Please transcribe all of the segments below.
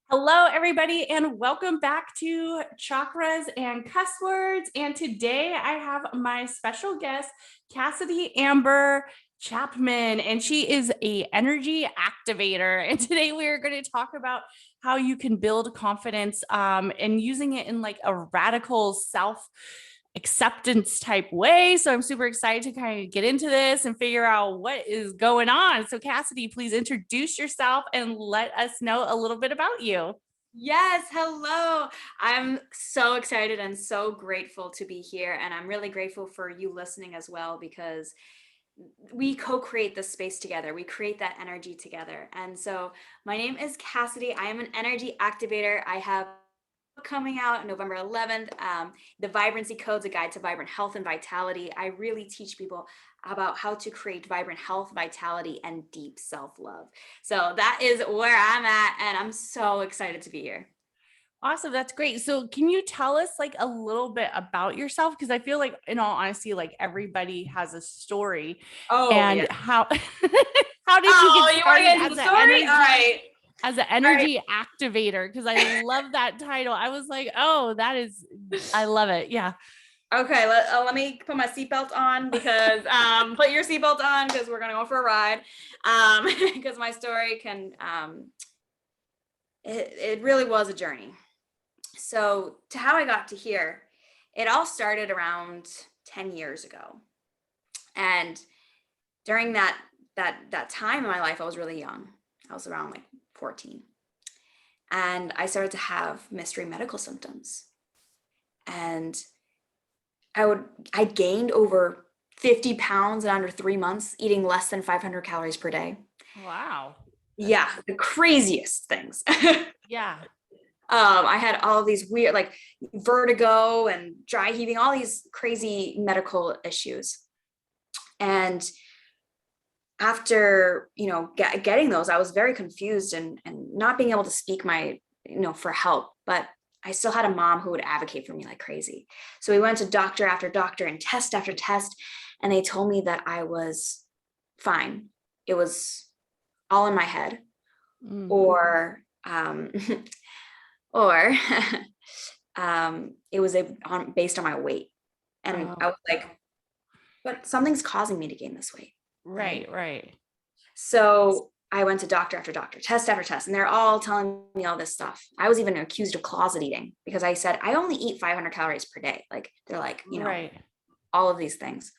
Hello, everybody, and welcome back to Chakras and Cusswords. And today I have my special guest, Cassidy Amber Chapman, and she is an energy activator. And today we are going to talk about how you can build confidence and using it in like a radical acceptance type way. So I'm super excited to kind of get into this and figure out what is going on. So Cassidy, please introduce yourself and let us know a little bit about you. Yes, hello. I'm so excited and so grateful to be here. And I'm really grateful for you listening as well, because we co-create this space together. We create that energy together. And so my name is Cassidy. I am an energy activator. I have coming out November 11th, the Vibrancy Codes, a guide to vibrant health and vitality. I really teach people about how to create vibrant health, vitality, and deep self-love. So that is where I'm at, and I'm so excited to be here. Awesome. That's great. So can you tell us like a little bit about yourself? Because I feel like in all honesty, like everybody has a story. Oh, And yeah. how how did you get You want to started get into as the an story? energy All right. as an energy activator? Because I love that title. I was like, oh, I love it. Yeah. Okay, let me put my seatbelt on, because put your seatbelt on, because we're gonna go for a ride. Because my story can it really was a journey. So to how I got to here, it all started around 10 years ago. And during that time in my life, I was really young. I was around like 14. And I started to have mystery medical symptoms. And I gained over 50 pounds in under 3 months, eating less than 500 calories per day. Wow. Yeah, the craziest things. Yeah. I had all of these weird, like vertigo and dry heaving, all these crazy medical issues. And after, getting those, I was very confused and not being able to speak for help. But I still had a mom who would advocate for me like crazy. So we went to doctor after doctor and test after test, and they told me that I was fine. It was all in my head, or or it was based on my weight. And I was like, but something's causing me to gain this weight. Right. So I went to doctor after doctor, test after test, and they're all telling me all this stuff. I was even accused of closet eating because I said, I only eat 500 calories per day. Like, they're like, Right. all of these things.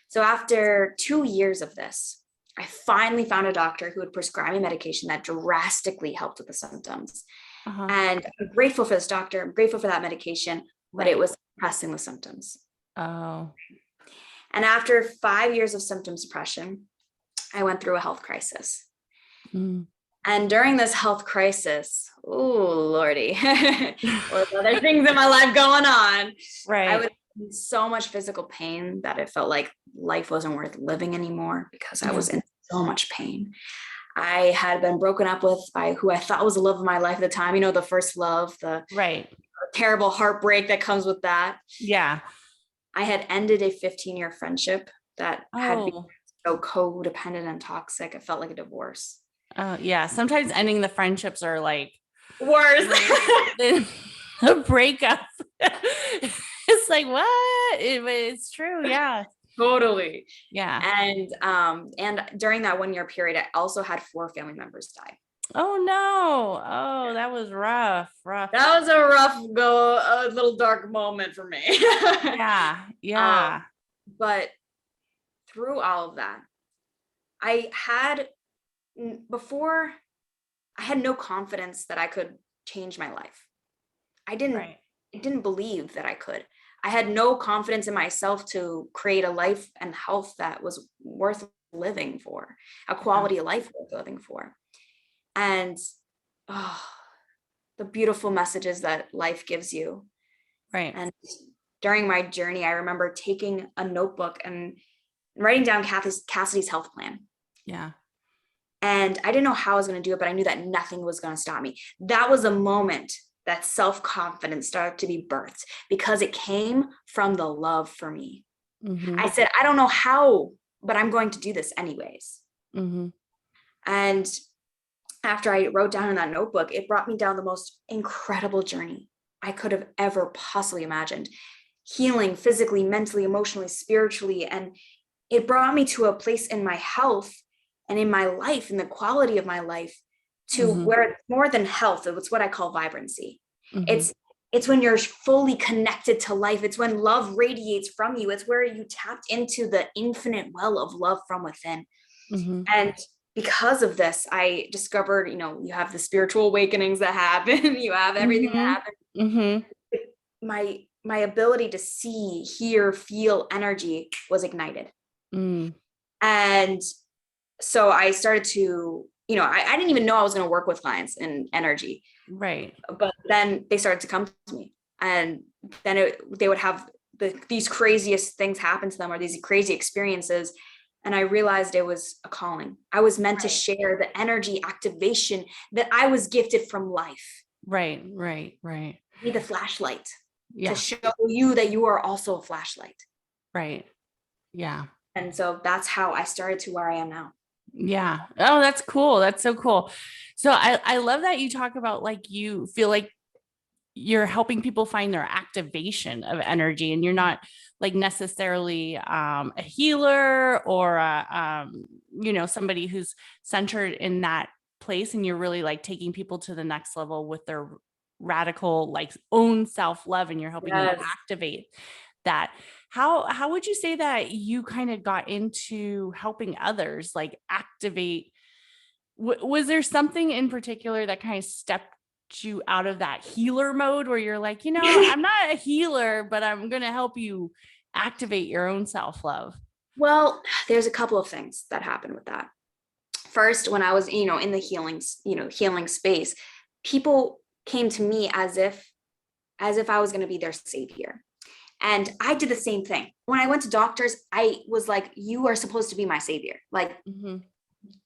So after 2 years of this, I finally found a doctor who would prescribe me medication that drastically helped with the symptoms. And I'm grateful for this doctor. I'm grateful for that medication, but it was suppressing the symptoms. Oh. And after 5 years of symptom suppression, I went through a health crisis. And during this health crisis, oh Lordy, or other things in my life going on. Right. I was in so much physical pain that it felt like life wasn't worth living anymore, because I was in so much pain. I had been broken up with by who I thought was the love of my life at the time. The first love, the terrible heartbreak that comes with that. Yeah. I had ended a 15-year friendship that had been so codependent and toxic. It felt like a divorce. Yeah. Sometimes ending the friendships are like worse than a breakup. It's like, what? It's true. Yeah. Totally. Yeah. And during that 1 year period, I also had 4 family members die. Oh no. Oh, that was rough. That was a little dark moment for me. Yeah. But through all of that, I had no confidence that I could change my life. I didn't believe that I could. I had no confidence in myself to create a life and health that was worth living for, a quality of life worth living for. And the beautiful messages that life gives you. Right. And during my journey, I remember taking a notebook and writing down Cassidy's health plan. Yeah. And I didn't know how I was going to do it, but I knew that nothing was going to stop me. That was a moment that self-confidence started to be birthed, because it came from the love for me. I said, I don't know how, but I'm going to do this anyways. And after I wrote down in that notebook, it brought me down the most incredible journey I could have ever possibly imagined. Healing physically, mentally, emotionally, spiritually. And it brought me to a place in my health and in my life, in the quality of my life, to where it's more than health. It's what I call vibrancy. It's when you're fully connected to life. It's when love radiates from you. It's where you tapped into the infinite well of love from within. And because of this, I discovered, you have the spiritual awakenings that happen. You have everything that happens. My ability to see, hear, feel energy was ignited. And so I started to, I didn't even know I was going to work with clients in energy. Right. But then they started to come to me, and then they would have these craziest things happen to them, or these crazy experiences. And I realized it was a calling. I was meant to share the energy activation that I was gifted from life. Right. Be the flashlight to show you that you are also a flashlight. Right. Yeah. And so that's how I started to where I am now. Yeah. Oh, that's cool. That's so cool. So I love that you talk about like you feel like you're helping people find their activation of energy, and you're not like necessarily a healer or somebody who's centered in that place, and you're really like taking people to the next level with their radical like own self-love, and you're helping them activate that. How would you say that you kind of got into helping others like activate? Was there something in particular that kind of stepped you out of that healer mode where you're like, I'm not a healer, but I'm going to help you activate your own self-love? Well, there's a couple of things that happened with that. First, when I was, in the healing space, people came to me as if I was going to be their savior. And I did the same thing. When I went to doctors, I was like, you are supposed to be my savior. Like,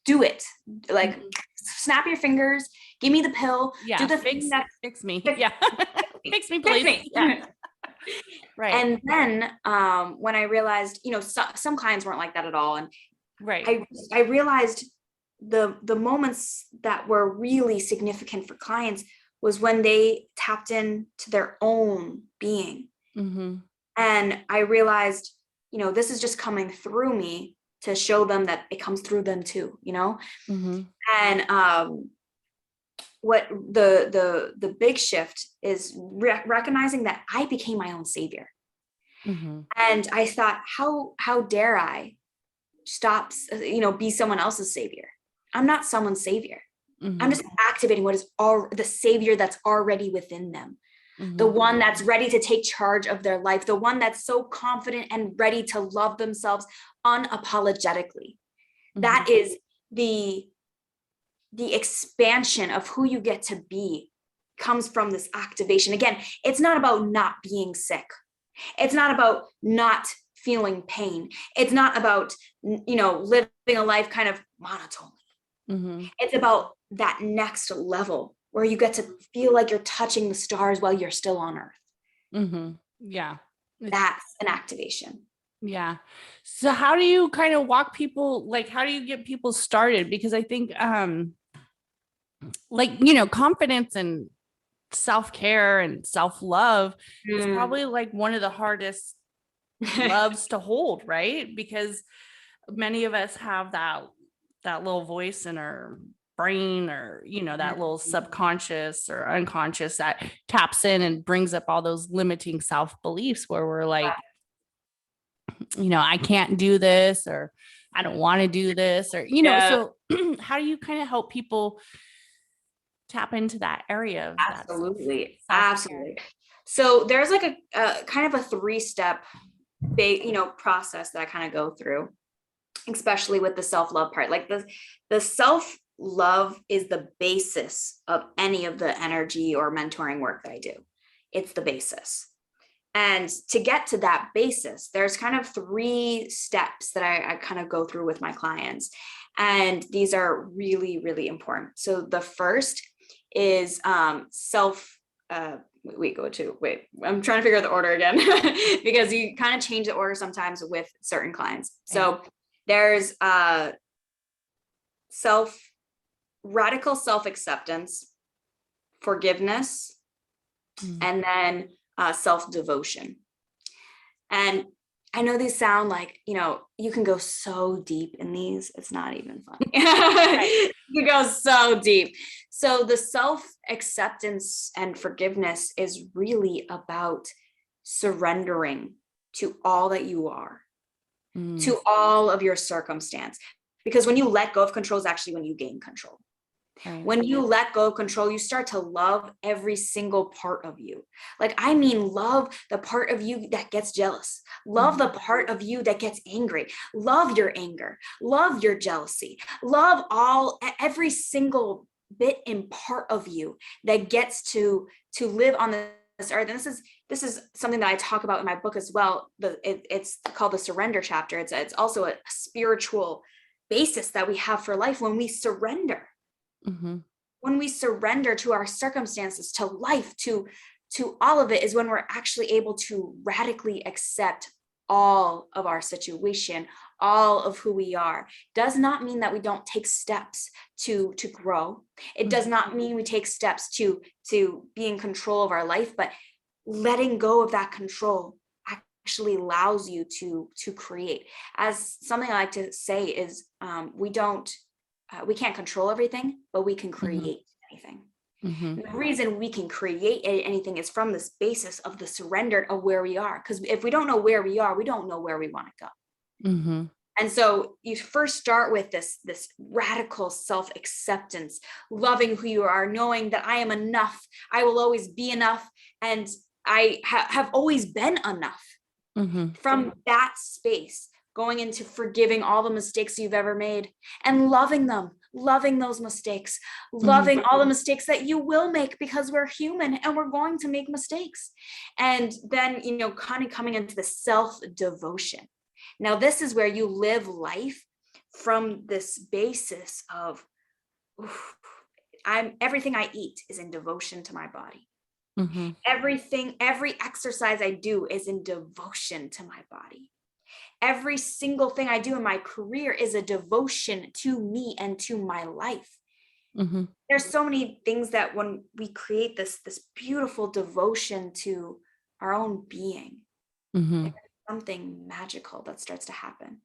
do it. Like, snap your fingers, give me the pill. Yeah. Do the fix me. Yeah. Fix me, please. Fix me. Yeah. Right. And then when I realized, some clients weren't like that at all. And I realized the moments that were really significant for clients was when they tapped into their own being. And I realized, this is just coming through me to show them that it comes through them too, And what the big shift is recognizing that I became my own savior. And I thought, how dare I stop, be someone else's savior? I'm not someone's savior. I'm just activating what is the savior that's already within them. The one that's ready to take charge of their life, the one that's so confident and ready to love themselves unapologetically. That is the expansion of who you get to be, comes from this activation. Again, it's not about not being sick. It's not about not feeling pain. It's not about, living a life kind of monotonely. It's about that next level where you get to feel like you're touching the stars while you're still on Earth. Yeah. That's an activation. Yeah. So how do you kind of walk people, like, how do you get people started? Because I think, confidence and self-care and self-love is probably like one of the hardest loves to hold, right? Because many of us have that little voice in our brain, or that little subconscious or unconscious that taps in and brings up all those limiting self-beliefs where we're like, I can't do this, or I don't want to do this, or so how do you kind of help people tap into that area of absolutely So there's like a kind of a 3-step process that I kind of go through, especially with the self-love part. Like the self-love is the basis of any of the energy or mentoring work that I do. It's the basis. And to get to that basis, there's kind of 3 steps that I kind of go through with my clients. And these are really, really important. So the first is I'm trying to figure out the order again because you kind of change the order sometimes with certain clients. So there's self radical self-acceptance, forgiveness, and then self-devotion. And I know these sound like, you can go so deep in these. It's not even funny. You go so deep. So the self-acceptance and forgiveness is really about surrendering to all that you are, to all of your circumstance. Because when you let go of control is actually when you gain control. Right. When you let go of control, you start to love every single part of you. Like, I mean, love the part of you that gets jealous. Love the part of you that gets angry. Love your anger. Love your jealousy. Love every single bit and part of you that gets to live on this earth. And this is something that I talk about in my book as well. It's called the surrender chapter. It's also a spiritual basis that we have for life when we surrender. When we surrender to our circumstances, to life, to all of it, is when we're actually able to radically accept all of our situation, all of who we are. Does not mean that we don't take steps to grow. It does not mean we take steps to be in control of our life, but letting go of that control actually allows you to create. As something I like to say is, we can't control everything, but we can create anything. The reason we can create anything is from this basis of the surrender of where we are. Because if we don't know where we are, we don't know where we want to go. And so you first start with this radical self-acceptance, loving who you are, knowing that I am enough. I will always be enough. And I have always been enough. From that space, going into forgiving all the mistakes you've ever made and loving them, loving those mistakes, loving all the mistakes that you will make, because we're human and we're going to make mistakes. And then, kind of coming into the self-devotion. Now, this is where you live life from this basis of, everything I eat is in devotion to my body. Every exercise I do is in devotion to my body. Every single thing I do in my career is a devotion to me and to my life. There's so many things that when we create this beautiful devotion to our own being, there's something magical that starts to happen.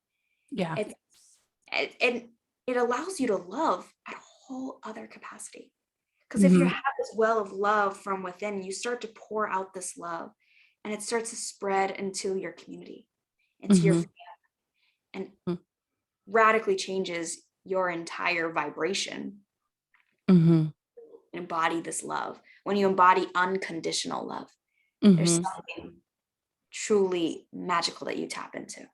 Yeah. It allows you to love at a whole other capacity. Because if you have this well of love from within, you start to pour out this love, and it starts to spread into your community, into your family, and radically changes your entire vibration. Embody this love. When you embody unconditional love, there's something truly magical that you tap into.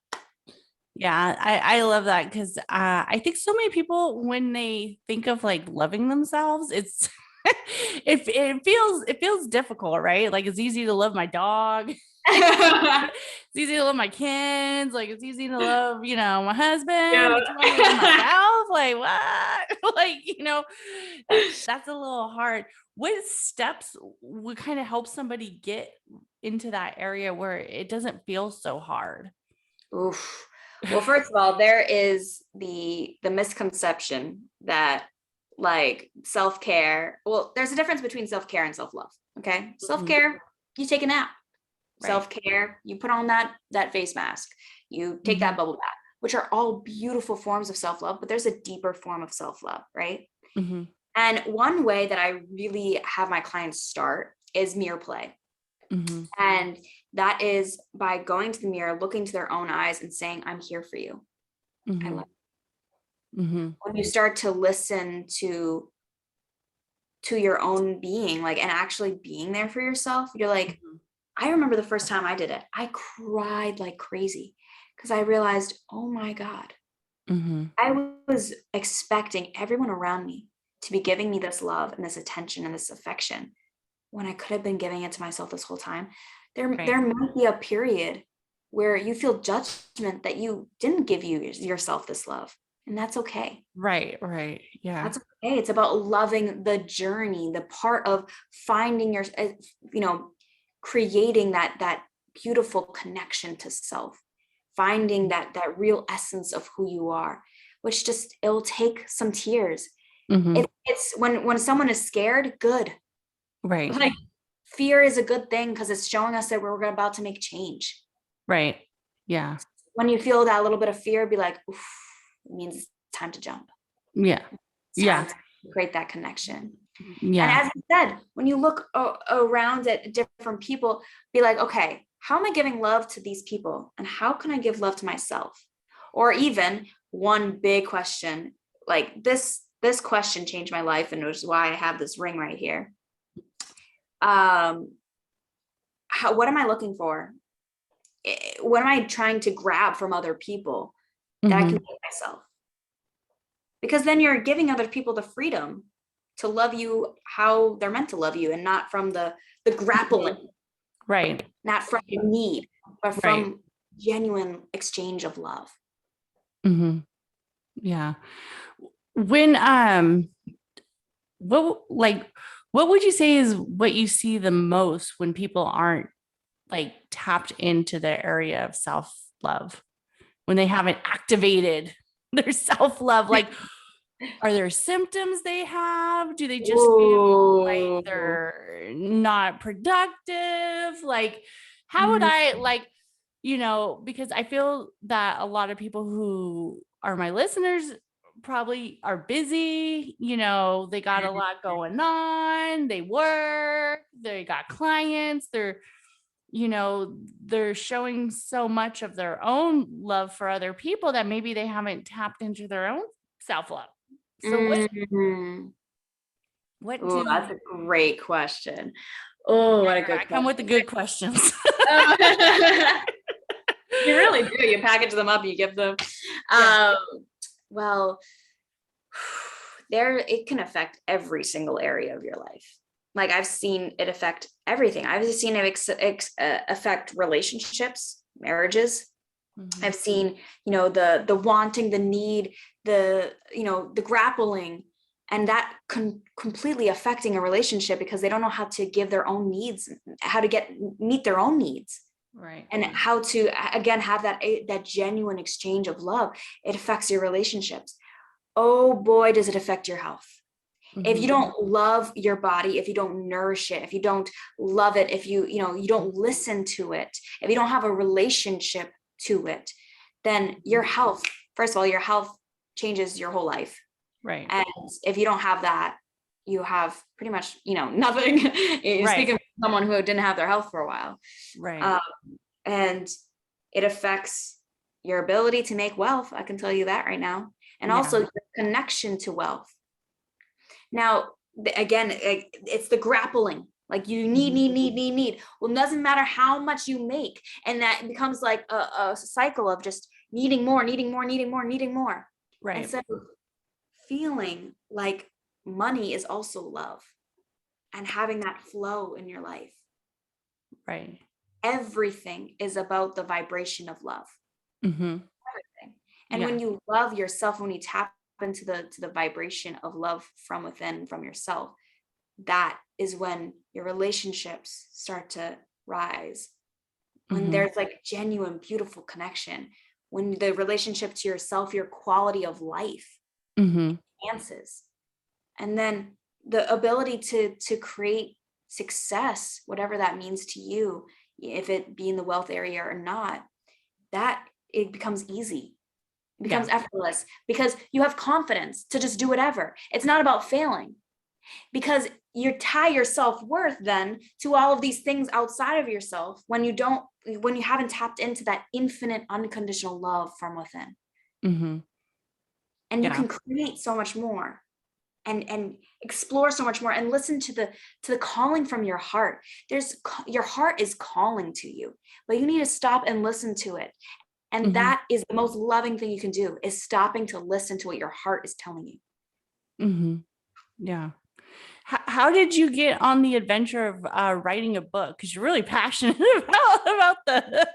Yeah, I love that, because I think so many people, when they think of like loving themselves, it's it feels difficult, right? Like, it's easy to love my dog. It's easy to love my kids. Like, it's easy to love, my husband. But you want me to love myself? Like, what? Like, that's a little hard. What steps would kind of help somebody get into that area where it doesn't feel so hard? Oof. Well, first of all, there is the misconception that, like, self-care. Well, there's a difference between self-care and self-love. Okay. Self-care, you take a nap. Right. Self-care, you put on that face mask, you take that bubble bath, which are all beautiful forms of self-love, but there's a deeper form of self-love, right? And one way that I really have my clients start is mirror play. And that is by going to the mirror, looking to their own eyes and saying, I'm here for you. I love you. When you start to listen to your own being, like, and actually being there for yourself, you're like, I remember the first time I did it, I cried like crazy, because I realized, oh my God, I was expecting everyone around me to be giving me this love and this attention and this affection, when I could have been giving it to myself this whole time. There might be a period where you feel judgment that you didn't give yourself this love, and that's okay. Right. Yeah. That's okay. It's about loving the journey, the part of finding your, creating that beautiful connection to self, finding that real essence of who you are, which it'll take some tears. Mhm. It's when someone is scared, good. Right. Like fear is a good thing because it's showing us that we're about to make change. Right. Yeah. When you feel that little bit of fear, be like, oof, it means it's time to jump. Yeah. It's Yeah. time to create that connection. And Yeah. as you said, when you look around at different people, be like, okay, how am I giving love to these people? And how can I give love to myself? Or even one big question, like this question changed my life, and it was why I have this ring right here. What am I looking for? What am I trying to grab from other people that I can give myself? Because then you're giving other people the freedom to love you how they're meant to love you, and not from the grappling, Right. not from need, but Right. from genuine exchange of love. Mm-hmm. Yeah. When what would you say is what you see the most when people aren't like tapped into their area of self-love, when they haven't activated their self-love? Like, are there symptoms they have? Do they just feel like Ooh. they're not productive? Like, how would Mm, I like, because I feel that a lot of people who are my listeners probably are busy, they got a lot going on, they work, they got clients, they're showing so much of their own love for other people that maybe they haven't tapped into their own self-love. So mm. what Oh, do that's a great question. Oh, what a good I come with the question. good questions? You really do. You package them up, you give them. Yeah. Well, there it can affect every single area of your life. Like I've seen it affect everything. I've seen it affect relationships, marriages. Mhm. I've seen, the wanting, the need, the grappling, and that completely affecting a relationship because they don't know how to give their own needs, how to meet their own needs, Right. and how to again have that genuine exchange of love. It affects your relationships. Oh boy, does it affect your health. If you Mhm. don't love your body, if you don't nourish it, if you don't love it, if you don't listen to it, if you don't have a relationship to it, then your health, first of all, your health changes your whole life. Right. And if you don't have that, you have pretty much, nothing. Right. Speaking of someone who didn't have their health for a while. Right. And it affects your ability to make wealth. I can tell you that right now. And Yeah. also your connection to wealth. Now, again, it's the grappling. Like you need. Well, it doesn't matter how much you make. And that becomes like a cycle of just needing more. Right. Instead of feeling like money is also love and having that flow in your life. Right. Everything is about the vibration of love. Mhm. Everything. And Yeah. when you love yourself, when you tap into the vibration of love from within, from yourself, that is when your relationships start to rise. When Mhm. there's like genuine, beautiful connection. When the relationship to yourself, your quality of life Mhm. enhances. And then the ability to create success, whatever that means to you, if it be in the wealth area or not, that it becomes easy. It becomes Yeah. effortless because you have confidence to just do whatever. It's not about failing, because you tie your self-worth then to all of these things outside of yourself when you haven't tapped into that infinite unconditional love from within. Mhm. And you Yeah. can create so much more and explore so much more and listen to the calling from your heart. Your heart is calling to you, but you need to stop and listen to it. And Mhm. that is the most loving thing you can do, is stopping to listen to what your heart is telling you. Mhm. Yeah. How did you get on the adventure of writing a book? Because you're really passionate about the.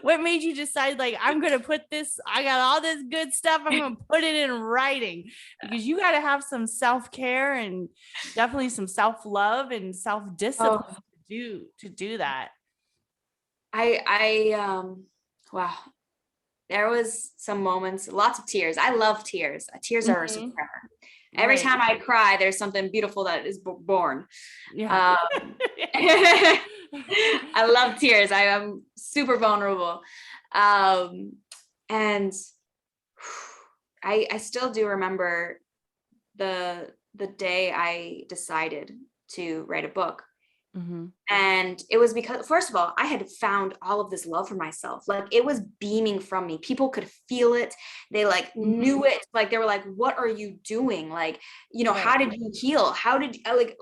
What made you decide, like, I'm going to put this, I got all this good stuff, I'm going to put it in writing? Because you got to have some self-care and definitely some self-love and self-discipline Oh, to do that. I wow. There was some moments, lots of tears. I love tears. Tears are a Mhm. superpower. Every Right. time I cry, there's something beautiful that is born. Yeah. I love tears. I am super vulnerable. And I still do remember the day I decided to write a book. Mm-hmm. And it was because, first of all, I had found all of this love for myself. Like, it was beaming from me. People could feel it. They like knew it. Like, they were like, what are you doing? Like, you know, how did you heal? How did like,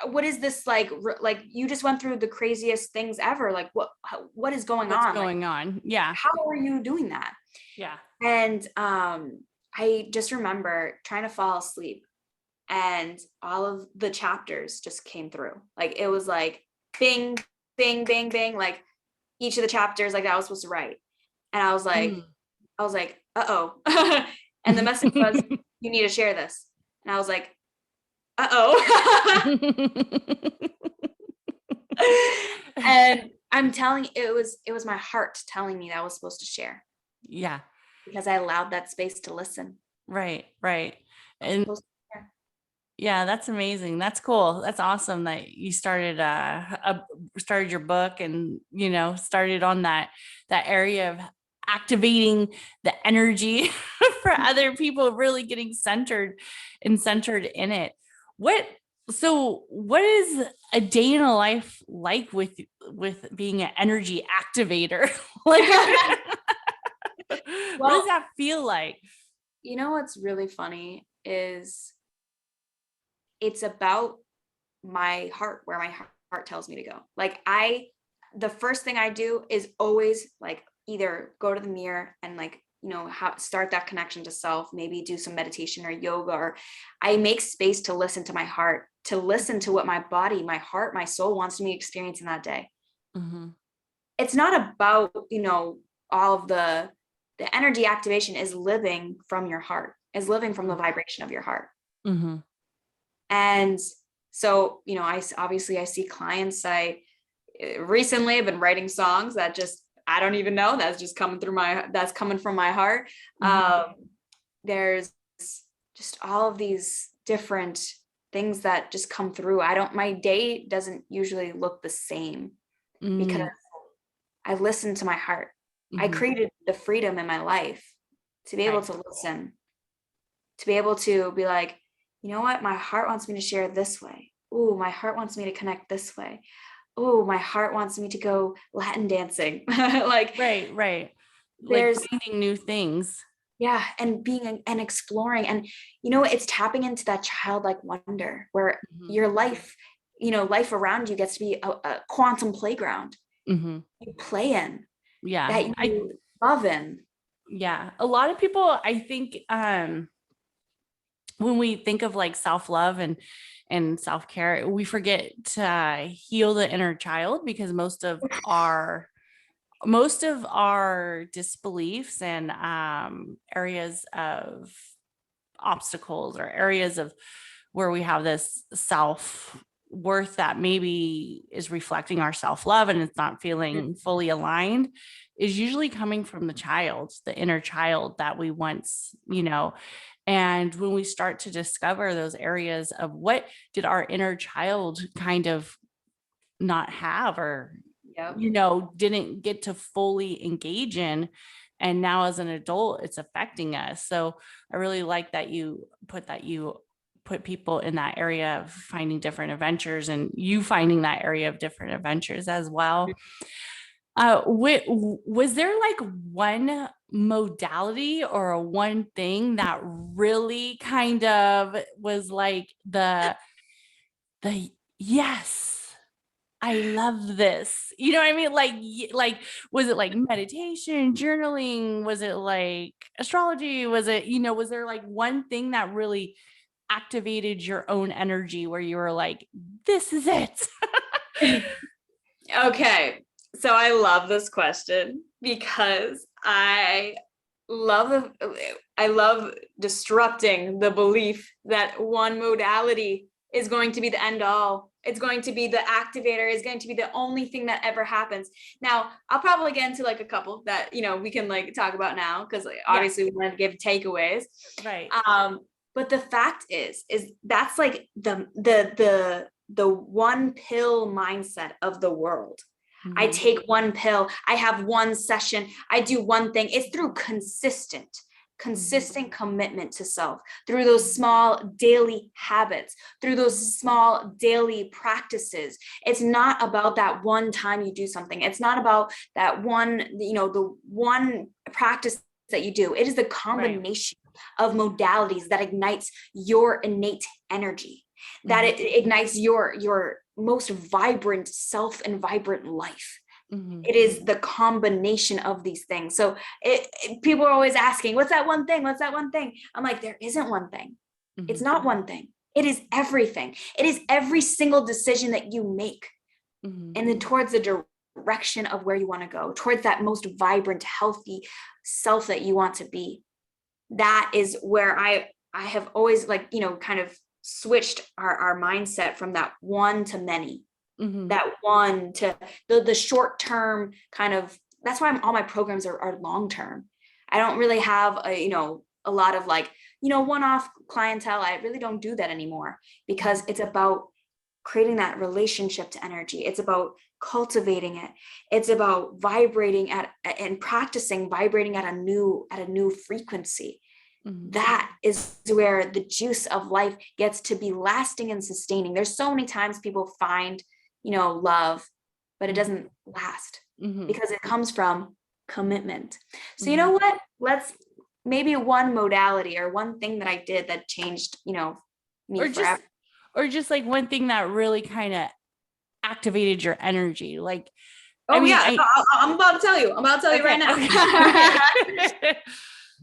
what is this? Like you just went through the craziest things ever. Like, what is going What's on? going Like, on? Yeah. how are you doing that? Yeah. And I just remember trying to fall asleep, and all of the chapters just came through. Like, it was like bing, bing, bing, bing, like each of the chapters like that I was supposed to write. And I was like, uh-oh. And the message was, you need to share this. And I was like, uh-oh. And I'm telling, it was my heart telling me that I was supposed to share. Yeah. Because I allowed that space to listen. Right. And yeah, that's amazing. That's cool. That's awesome that you started started your book, and started on that area of activating the energy for other people, really getting centered in it. What is a day in a life like with being an energy activator? Like what does that feel like? You know what's really funny is it's about my heart, where my heart tells me to go. Like, the first thing I do is always like either go to the mirror and like, start that connection to self, maybe do some meditation or yoga, or I make space to listen to my heart, to listen to what my body, my heart, my soul wants me to experience in that day. Mm-hmm. It's not about, all of the energy activation is living from your heart, is living from the vibration of your heart. Mm-hmm. And so, I see clients. I recently have been writing songs that just, I don't even know, that's just coming from my heart. Mm-hmm. There's just all of these different things that just come through. My day doesn't usually look the same because I listen to my heart. I created the freedom in my life to be able to listen, to be able to be like, you know what? My heart wants me to share this way. Ooh, my heart wants me to connect this way. Oh, my heart wants me to go Latin dancing. Like, right. There's like finding new things. Yeah. And being and exploring, and, it's tapping into that childlike wonder where your life, life around you gets to be a quantum playground. You play in. Yeah. That you love in. Yeah. A lot of people, I think, when we think of like self-love and self-care, we forget to heal the inner child, because most of our disbeliefs and areas of obstacles, or areas of where we have this self-worth that maybe is reflecting our self-love and it's not feeling fully aligned, is usually coming from the inner child that we once, and when we start to discover those areas of what did our inner child kind of not have, or didn't get to fully engage in, and now as an adult it's affecting us. So I really like that you put people in that area of finding different adventures, and you finding that area of different adventures as well. Was there like one modality or a one thing that really kind of was like the yes, I love this. You know what I mean? Like, was it like meditation, journaling? Was it like astrology? Was it, was there like one thing that really activated your own energy where you were like, this is it? Okay. So I love this question because I love disrupting the belief that one modality is going to be the end all. It's going to be the activator, is going to be the only thing that ever happens. Now, I'll probably get into like a couple that, we can like talk about now, because like, obviously we want to give takeaways. Right. But the fact is that's like the one pill mindset of the world. I take one pill, I have one session, I do one thing. It's through consistent commitment to self, through those small daily habits, through those small daily practices. It's not about that one time you do something. It's not about that one, the one practice that you do. It is the combination of modalities that ignites your innate energy, that it ignites your most vibrant self and vibrant life. It is the combination of these things. So people are always asking, what's that one thing? What's that one thing? I'm like, there isn't one thing. It's not one thing. It is everything. It is every single decision that you make. And then towards the direction of where you want to go, towards that most vibrant, healthy self that you want to be. That is where I have always kind of switched our mindset from that one to many. That one to the short term kind of. That's why all my programs are long term. I don't really have a lot of one-off clientele. I really don't do that anymore, because it's about creating that relationship to energy. It's about cultivating it. It's about vibrating and practicing vibrating at a new frequency. That is where the juice of life gets to be lasting and sustaining. There's so many times people find love, but it doesn't last because it comes from commitment. So you know what? Let's maybe one modality or one thing that I did that changed, me forever. Or just like one thing that really kind of activated your energy. Like, I'm about to tell you. I'm about to tell you right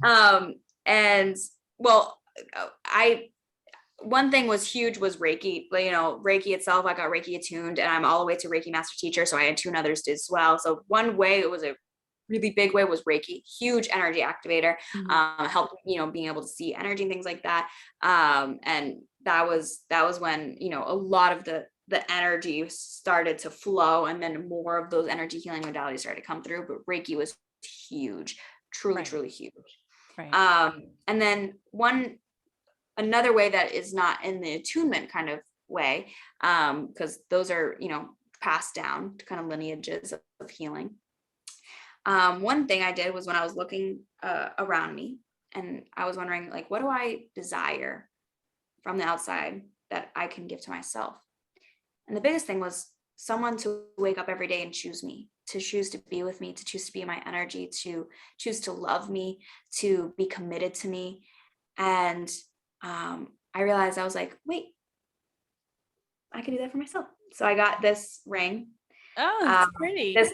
now. And well, one thing was huge was Reiki. Reiki itself, I got Reiki attuned, and I'm all the way to Reiki master teacher. So I had 2 others as well. So one way, it was a really big way, was Reiki, huge energy activator, helped, being able to see energy and things like that. And that was when, a lot of the energy started to flow, and then more of those energy healing modalities started to come through. But Reiki was huge, truly huge. Right. And then another way that is not in the attunement kind of way, because those are, passed down to kind of lineages of healing. One thing I did was when I was looking around me, and I was wondering, like, what do I desire from the outside that I can give to myself? And the biggest thing was someone to wake up every day and choose me, to choose to be with me, to choose to be my energy, to choose to love me, to be committed to me. And I realized, I was like, wait, I can do that for myself. So I got this ring. Oh, that's pretty. This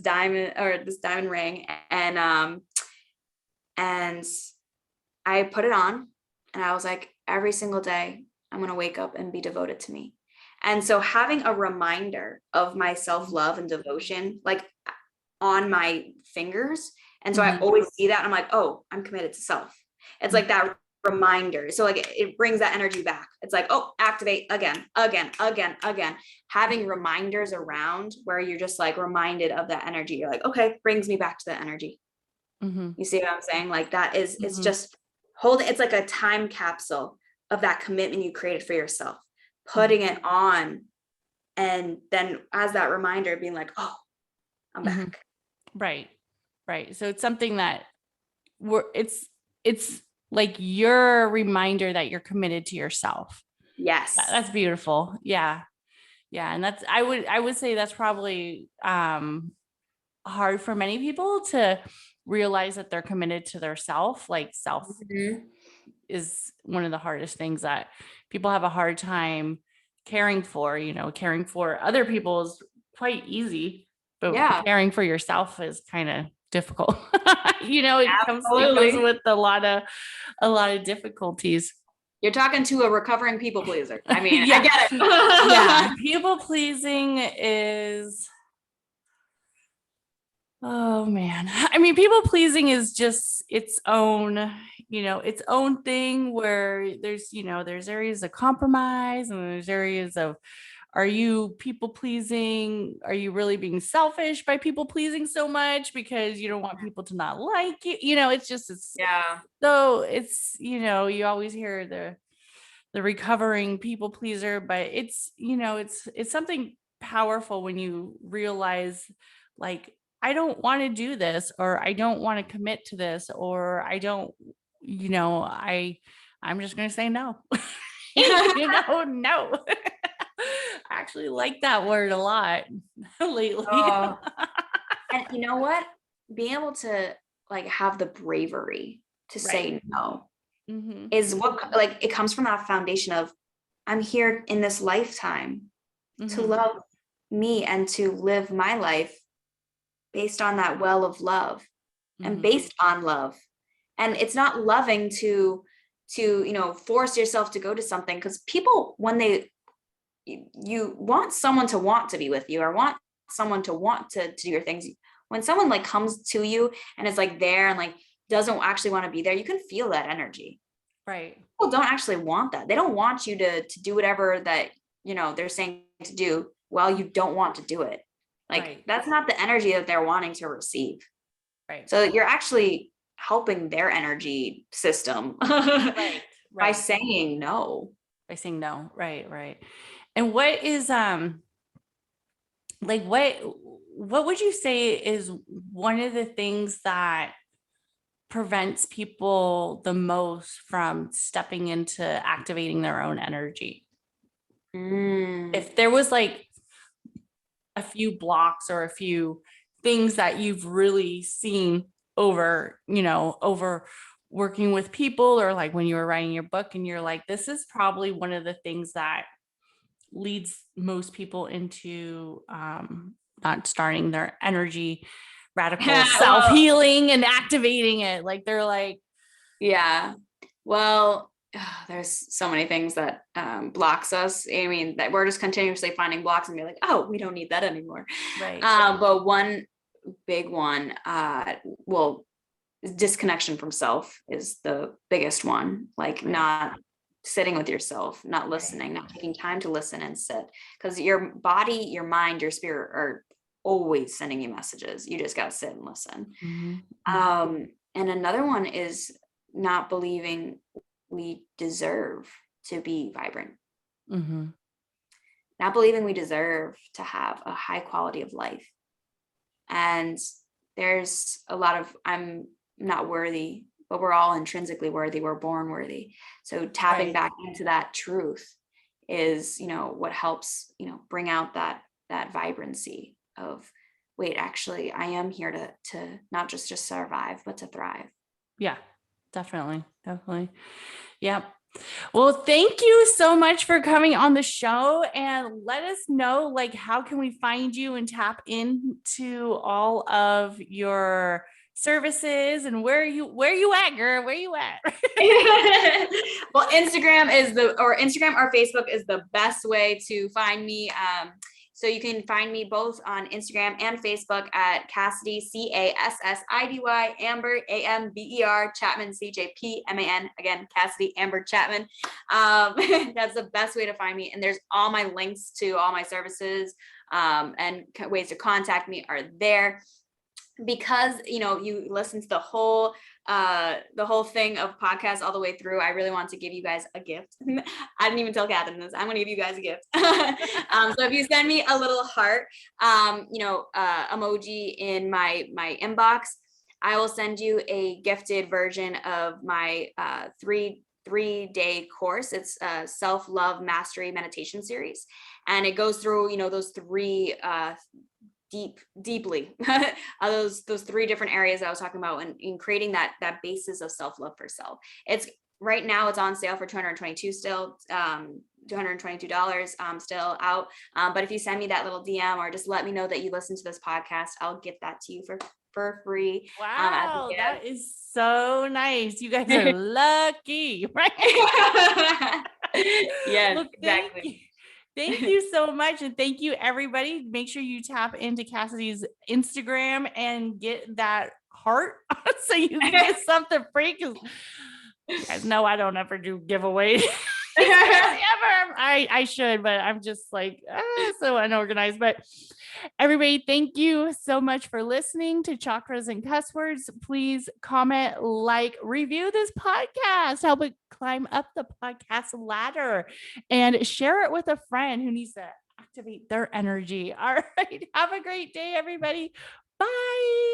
diamond ring. And I put it on, and I was like, every single day I'm going to wake up and be devoted to me. And so having a reminder of my self-love and devotion, like, on my fingers. And so I always see that, and I'm like, oh, I'm committed to self. It's like that reminder. So like it brings that energy back. It's like, oh, activate again. Having reminders around where you're just like reminded of that energy. You're like, okay, brings me back to that energy. You see what I'm saying? Like that is, it's just holding, it's like a time capsule of that commitment you created for yourself, putting it on. And then as that reminder, being like, oh, I'm back. Right. So it's something that it's like your reminder that you're committed to yourself. Yes. That's beautiful. Yeah. And that's, I would say that's probably hard for many people to realize that they're committed to their self. Like self is one of the hardest things that people have a hard time caring for. Caring for other people is quite easy, but caring for yourself is kind of difficult. It comes with a lot of difficulties. You're talking to a recovering people pleaser. I mean, yeah. I get it. Yeah. People pleasing is, oh man. I mean, people pleasing is just its own thing where there's areas of compromise, and there's areas of Are you people pleasing? Are you really being selfish by people pleasing so much because you don't want people to not like you? Yeah. So it's, you always hear the recovering people pleaser, but it's something powerful when you realize, like, I don't want to do this, or I don't want to commit to this, or I don't, I'm just going to say no. No. I actually like that word a lot lately. Oh, and you know what? Being able to like have the bravery to Right. say no Mm-hmm. is what, like, it comes from that foundation of, I'm here in this lifetime to Mm-hmm. love me and to live my life based on that well of love and Mm-hmm. based on love. And it's not loving to force yourself to go to something, because people, when you want someone to want to be with you, or want someone to want to do your things, when someone like comes to you and is like there and like doesn't actually want to be there, you can feel that energy. Right. People don't actually want that. They don't want you to do whatever that they're saying to do while you don't want to do it. Like, Right. that's not the energy that they're wanting to receive. Right. So you're actually helping their energy system Right. by saying no. By saying no. Right. Right. And what is like what would you say is one of the things that prevents people the most from stepping into activating their own energy? If there was like a few blocks or a few things that you've really seen over working with people, or like when you were writing your book and you're like, this is probably one of the things that leads most people into not starting their energy radical Well, self-healing and activating it. Like they're like, yeah. Well, there's so many things that blocks us. I mean, that we're just continuously finding blocks and be like, oh, we don't need that anymore. right. But one big one, well, disconnection from self is the biggest one. Like, not sitting with yourself, not listening, not taking time to listen and sit, because your body, your mind, your spirit are always sending you messages. You just got to sit and listen. Mm-hmm. And another one is not believing we deserve to be vibrant. Mm-hmm. Not believing we deserve to have a high quality of life. And there's a lot of, I'm not worthy, but we're all intrinsically worthy. We're born worthy. So tapping back into that truth is, what helps, bring out that vibrancy of, wait, actually, I am here to not just survive, but to thrive. Yeah, definitely. Yep. Well, thank you so much for coming on the show, and let us know, like, how can we find you and tap into all of your services, and where you at, girl? Where you at? Well, Instagram or Facebook is the best way to find me. So you can find me both on Instagram and Facebook at Cassidy, Cassidy Amber Amber Chapman, Chapman. Again, Cassidy Amber Chapman. That's the best way to find me. And there's all my links to all my services and ways to contact me are there. Because you listen to the whole thing of podcasts all the way through, I really want to give you guys a gift. I didn't even tell Catherine this. I'm going to give you guys a gift. So if you send me a little heart emoji in my inbox, I will send you a gifted version of my 3-day course. It's a self-love mastery meditation series, and it goes through those three deeply those 3 different areas I was talking about, and in creating that basis of self-love for self. It's right now it's on sale for $222 still, $222 still out. But if you send me that little DM or just let me know that you listen to this podcast, I'll get that to you for free. Wow, that is so nice. You guys are lucky, right? Yes, Well, exactly. Thank you so much. And thank you, everybody. Make sure you tap into Cassidy's Instagram and get that heart so you can get something free. Because you guys know I don't ever do giveaways. Thanks, Cassidy Amber. I should, but I'm just like so unorganized. But everybody, thank you so much for listening to Chakras and Cuss Words. Please comment, like, review this podcast, help it climb up the podcast ladder, and share it with a friend who needs to activate their energy. All right. Have a great day, everybody. Bye.